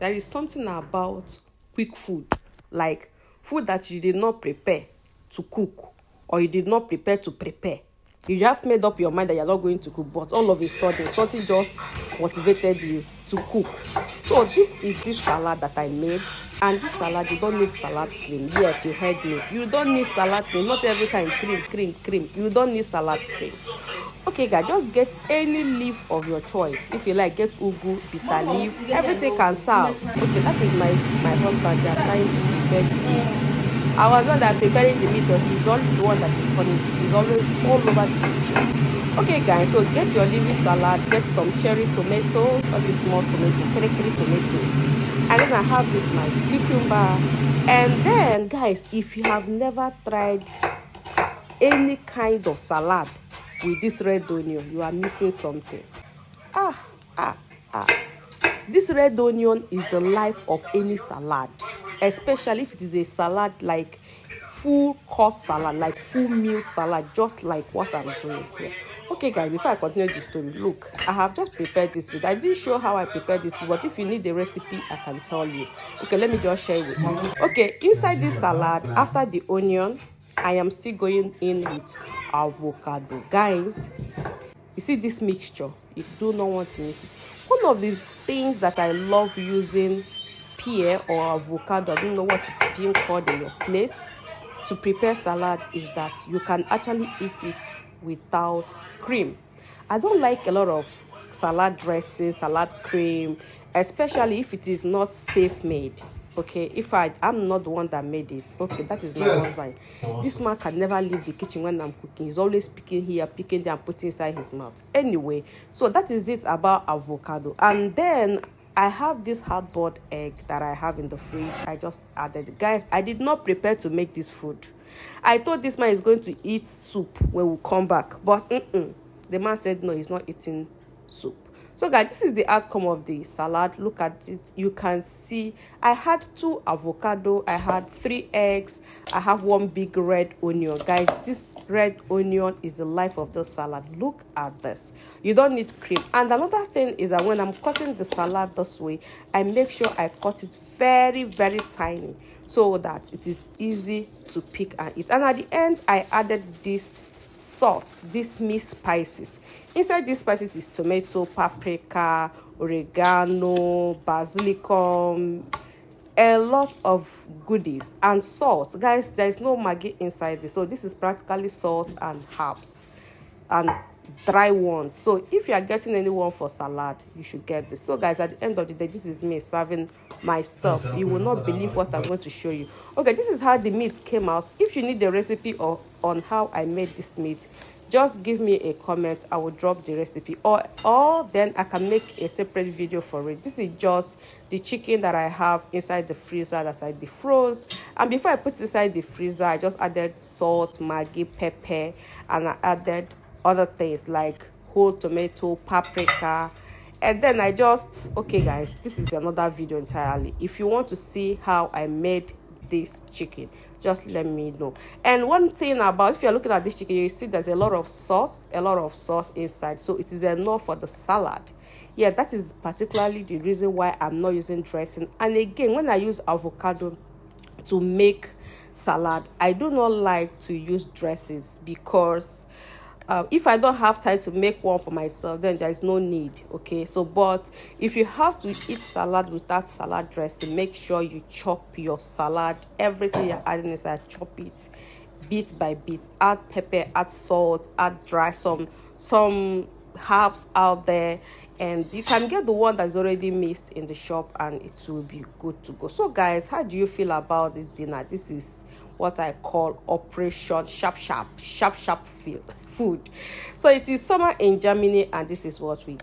There is something about quick food, like food that you did not prepare to cook, or you did not prepare to prepare. You have made up your mind that you're not going to cook, but all of a sudden something just motivated you to cook. So this is this salad that I made, and this salad, you don't need salad cream. Yes, you heard me, you don't need salad cream. Not every time cream. You don't need salad cream. Okay guys, just get any leaf of your choice. If you like, get ugu, bitter leaf, everything can serve. Okay, that is my husband. They are trying to prepare the meat. I was not that preparing the meat, but he's not the one that is turning it. He's always all over the kitchen. Okay guys, so get your leafy salad, get some cherry tomatoes, or the small tomato, kiri tomatoes. And then I have this my cucumber. And then guys, if you have never tried any kind of salad with this red onion, you are missing something. This red onion is the life of any salad, especially if it is a salad like full course salad, like full meal salad, just like what I'm doing here. Okay guys, before I continue the story, look, I have just prepared this food. I didn't show how I prepared this food, but if you need the recipe, I can tell you. Okay, let me just share it with you. Okay, inside this salad, after the onion, I am still going in with avocado. Guys, you see this mixture, you do not want to miss it. One of the things that I love using pear or avocado, I don't know what it's being called in your place, to prepare salad is that you can actually eat it without cream. I don't like a lot of salad dressing, salad cream, especially if it is not safe made. Okay, if I'm not the one that made it, okay, that is my husband. This man can never leave the kitchen when I'm cooking. He's always picking here, picking there, and putting inside his mouth. Anyway, so that is it about avocado. And then I have this hard-boiled egg that I have in the fridge. I just added. Guys, I did not prepare to make this food. I thought this man is going to eat soup when we come back, but the man said no, he's not eating soup. So guys, this is the outcome of the salad. Look at it. You can see I had 2 avocado, I had 3 eggs, I have 1 big red onion. Guys, this red onion is the life of the salad. Look at this. You don't need cream. And another thing is that when I'm cutting the salad this way, I make sure I cut it very, very tiny so that it is easy to pick and eat. And at the end, I added this sauce, these meat spices. Inside these spices is tomato, paprika, oregano, basilicum, a lot of goodies, and salt. Guys, there is no Maggi inside this, so this is practically salt and herbs and dry ones. So if you are getting anyone for salad, you should get this. So guys, at the end of the day, this is me serving myself. You will not believe what I'm going to show you. Okay, this is how the meat came out. If you need the recipe on how I made this meat, just give me a comment. I will drop the recipe, or then I can make a separate video for it. This is just the chicken that I have inside the freezer that I defrosted. And before I put it inside the freezer, I just added salt, Maggi, pepper, and I added other things like whole tomato, paprika. And then I just, okay guys, this is another video entirely. If you want to see how I made this chicken, just let me know. And one thing about, if you're looking at this chicken, you see there's a lot of sauce inside, so it is enough for the salad. Yeah, that is particularly the reason why I'm not using dressing. And again, when I use avocado to make salad, I do not like to use dressings because if I don't have time to make one for myself, then there is no need. Okay, so but if you have to eat salad without salad dressing, make sure you chop your salad, everything you're adding inside, chop it bit by bit. Add pepper, add salt, add dry some herbs out there, and you can get the one that's already mixed in the shop and it will be good to go. So guys, how do you feel about this dinner? This is what I call Operation Sharp Sharp food. So it is summer in Germany, and this is what we get.